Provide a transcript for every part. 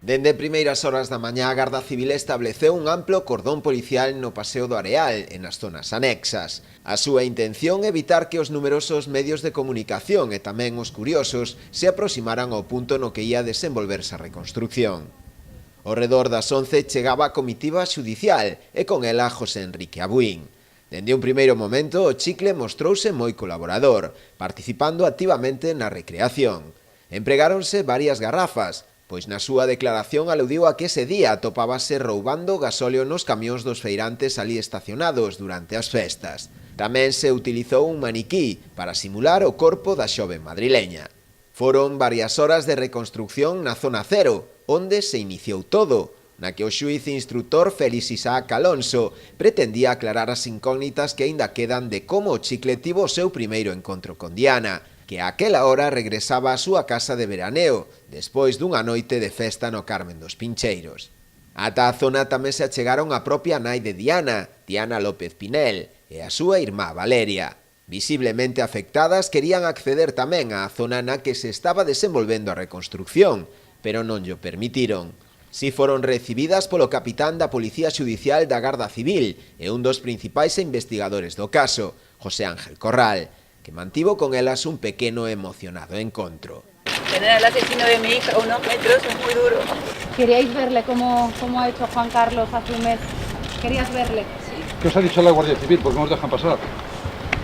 Dende primeiras horas da mañá, a Garda Civil estableceu un amplo cordón policial no Paseo do Areal e nas zonas anexas. A súa intención é evitar que os numerosos medios de comunicación e tamén os curiosos se aproximaran ao punto no que ia desenvolverse a reconstrucción. Ao redor das 11 chegaba a comitiva xudicial e con ela José Enrique Abuín. Dende un primeiro momento, o Chicle mostrouse moi colaborador, participando activamente na recreación. Empregáronse varias garrafas, pois na súa declaración aludiu a que ese día atopábase roubando gasóleo nos camións dos feirantes ali estacionados durante as festas. Tamén se utilizou un maniquí para simular o corpo da xoven madrileña. Foron varias horas de reconstrucción na zona cero, onde se iniciou todo, na que o xuíz instructor Félix Isaac Alonso pretendía aclarar as incógnitas que aínda quedan de como o Chicle tivo o seu primeiro encontro con Diana, que a aquela hora regresaba á súa casa de veraneo, despois dunha noite de festa no Carmen dos Pincheiros. Ata a zona tamén se achegaron a propia nai de Diana, Diana López Pinel, e a súa irmá Valeria. Visiblemente afectadas, querían acceder tamén á zona na que se estaba desenvolvendo a reconstrucción, pero non llo permitiron. Si foron recibidas polo capitán da Policía Xudicial da Garda Civil e un dos principais investigadores do caso, José Ángel Corral, que mantivo con elas un pequeno e emocionado encontro. Tener al asesino de mi hija a unos metros es muy duro. ¿Queríais verle como ha hecho Juan Carlos hace un mes? ¿Querías verle? Sí, ¿Qué os ha dicho la Guardia Civil? ¿Por qué no os dejan pasar?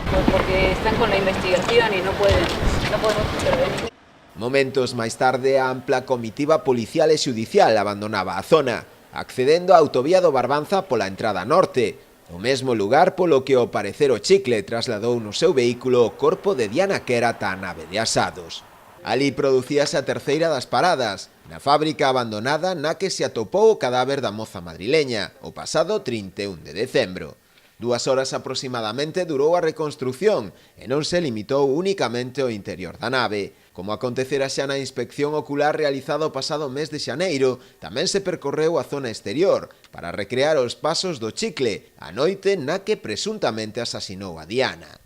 pues porque están con la investigación y no podemos intervenir. Momentos máis tarde, a ampla comitiva policial e xudicial abandonaba a zona, accedendo á autovía do Barbanza pola entrada norte, o mesmo lugar polo que ao parecer o Chicle trasladou no seu vehículo o corpo de Diana Quérata á nave de asados. Ali producíase a terceira das paradas, na fábrica abandonada na que se atopou o cadáver da moza madrileña, o pasado 31 de decembro. 2 horas aproximadamente durou a reconstrucción e non se limitou únicamente ao interior da nave. Como acontecera xa na inspección ocular realizada o pasado mes de xaneiro, tamén se percorreu a zona exterior para recrear os pasos do Chicle a noite na que presuntamente asasinou a Diana.